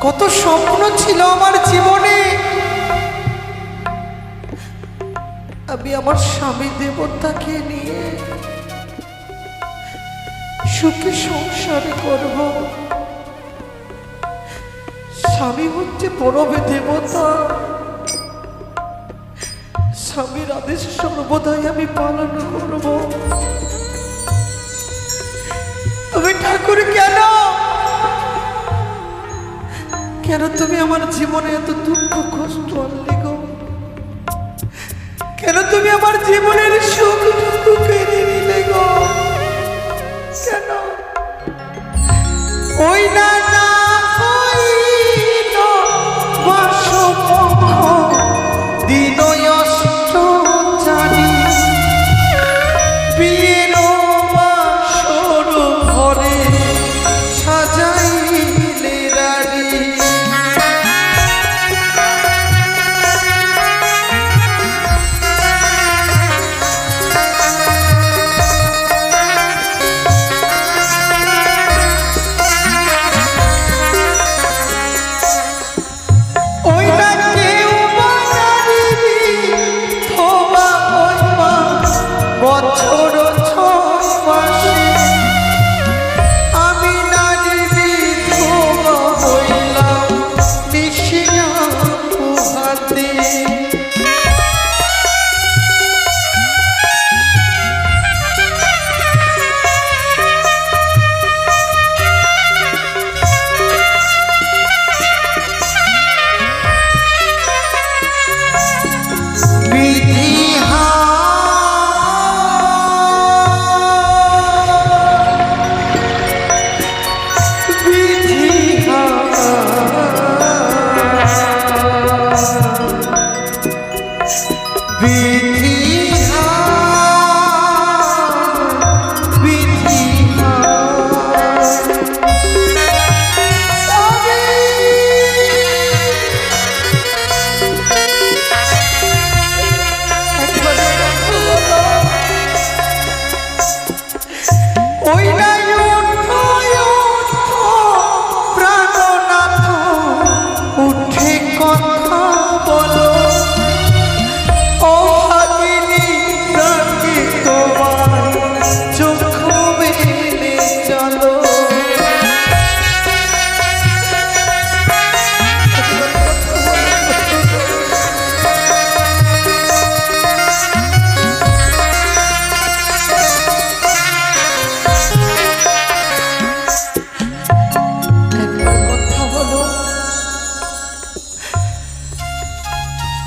কত স্বপ্ন ছিল আমার জীবনে, আমি আমার স্বামী দেবতাকে নিয়ে সুখে সংসার করব। স্বামী হচ্ছে পরম দেবতা, স্বামীর আদেশ সর্বদাই আমি পালন করব। তুমি ঠাকুর কেন কেন তুমি আমার জীবনে এত দুঃখ কষ্ট আনলে গো? কেন তুমি আমার জীবনের সুখ দুঃখ কেড়ে নিলে গো? কেন ওই না না হইল বাসপক্ষ দিন অষ্ট জানি বিয়ের বাসর ঘরে সাজাইলে রানী।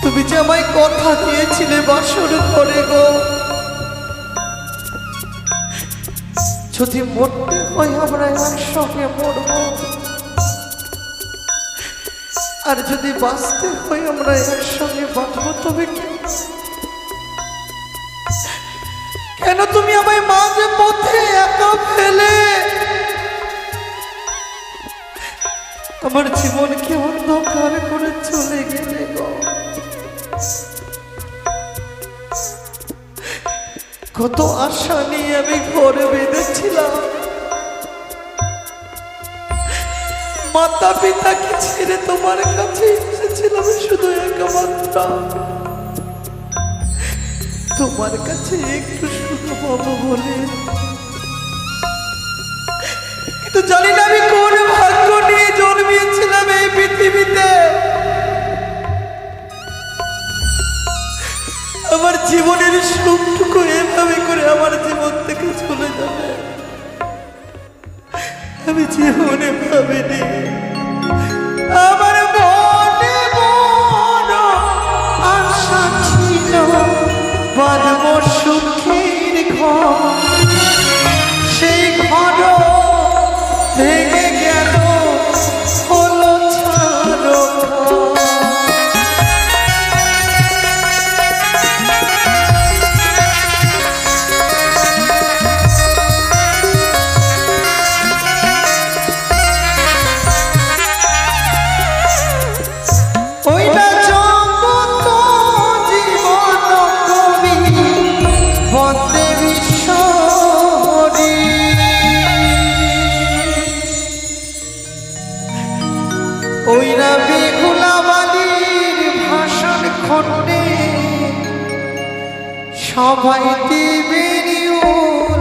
তুমি যে আমায় কথা দিয়েছিলে বাসর ঘরে গো, যদি মরতে হয় আমরা একসঙ্গে মরব, আর যদি বাঁচতে হয় আমরা একসঙ্গে বাঁচবো। তবে কেন তুমি আমায় মাঝে পথে একা ফেলে আমার জীবনকে অন্ধকার করে চলে গেলে গো? কত আশা নিয়ে আমি ঘরে বেঁধেছিলাম, মাতা পিতাকে ছেড়ে তোমার কাছে এসেছিলাম শুধু একমাত্র তোমার কাছে একটু সুখ পাবো বলে। কিন্তু জানি না আমি কোন ভাগ্য নিয়ে জন্মিয়েছিলাম এই পৃথিবীতে। আমার জীবনের সুখটুকু এভাবে করে আমার জীবন থেকে চলে যাবে আমি জীবনে ভাবিনি। আমার মনে বড় আশা ছিল বাঁধব সুখের ঘর, সেই ঘর ভেঙে গেল হলো ছাড়ো। খণ্ডে সবাই দিবে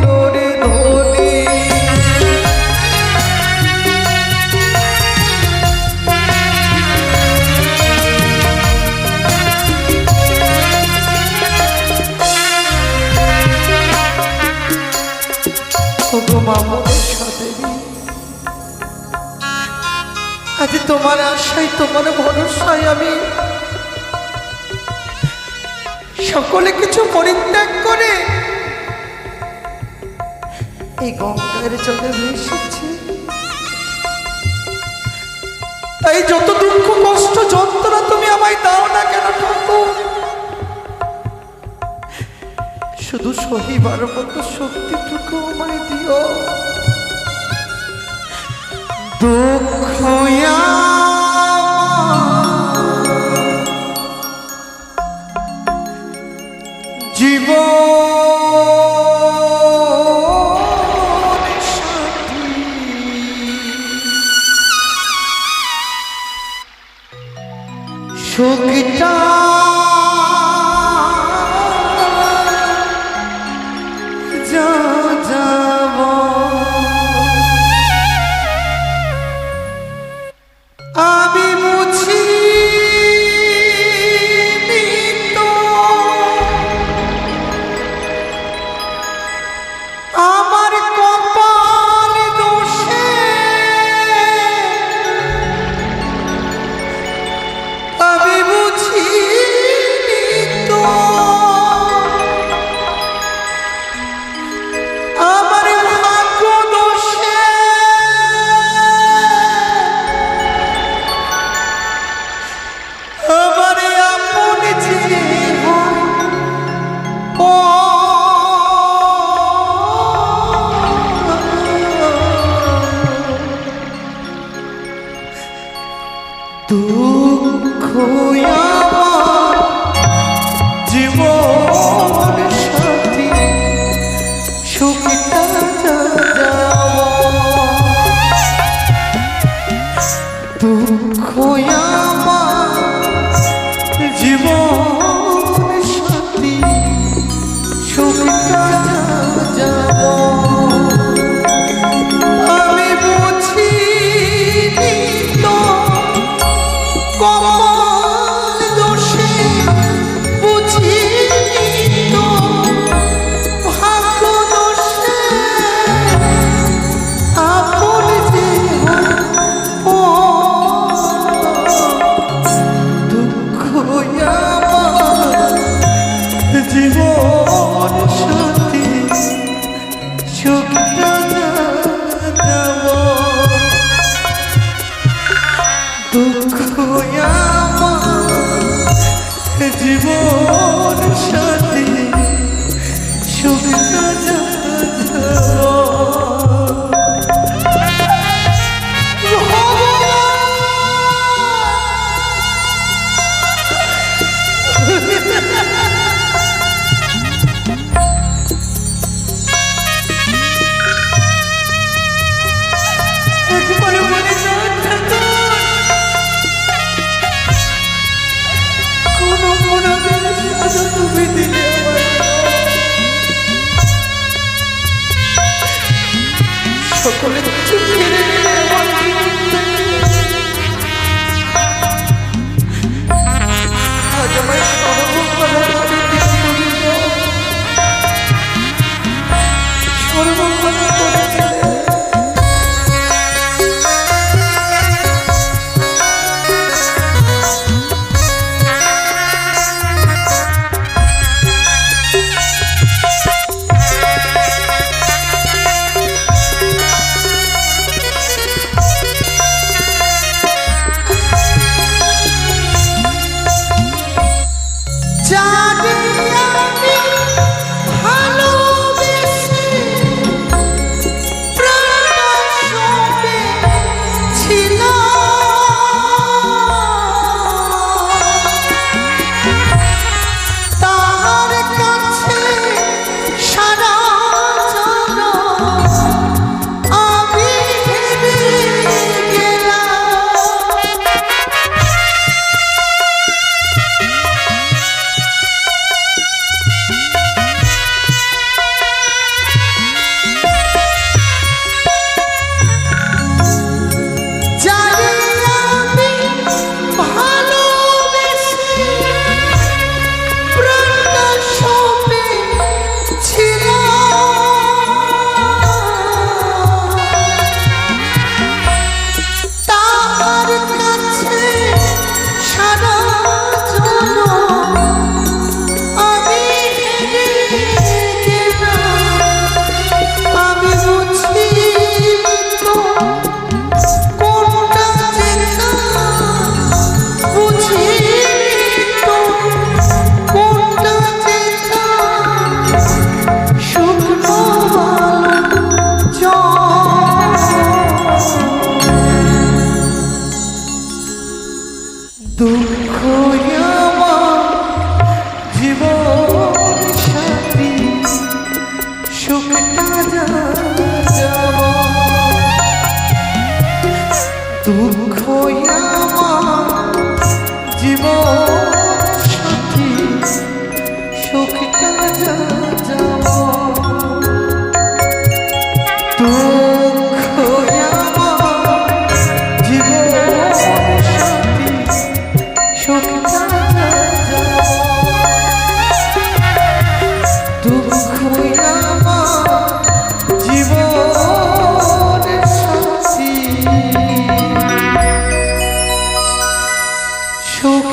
লোরে ধনে মামুনের সাথে আজ তোমার আশায় তোমার ভরসায় আমি সকলে কিছু পরিত্যাগ করে এই গঙ্গার জলে ভেসেছি। তাই যত দুঃখ কষ্ট যন্ত্রণা তুমি আমায় দাও না কেন ঠাকুর, শুধু সহিবার মতো শক্তিটুকু আমায় দিও। দুঃখ সুখটা যাব আমি বুঝি তো আমার কপাল দোষে আমি বুঝি তো আমার ভাগ্য দোষে আমার আপন যে দুঃখ আমার জীবন সাথী সুখটা যাব দুঃখ আমার জীবন সাথী সুখটা যাব আমি বুঝি তো কপাল দোষে বুঝি তো ভাগ্য দোষে আপন যে দুঃখ আমার জীবন সাথী সুখটা যাব দুঃখ আমার জীবন সাথী সুখটা একবার বলে দাও ঠাকুর, কোনো মনের সাজা তুমি দিলে সকলে কিছু কেড়ে নিলে আমার আজ আমায় সর্বক্ষণ করে দিলে সর্বক্ষণ করে দিলে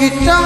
বুকটা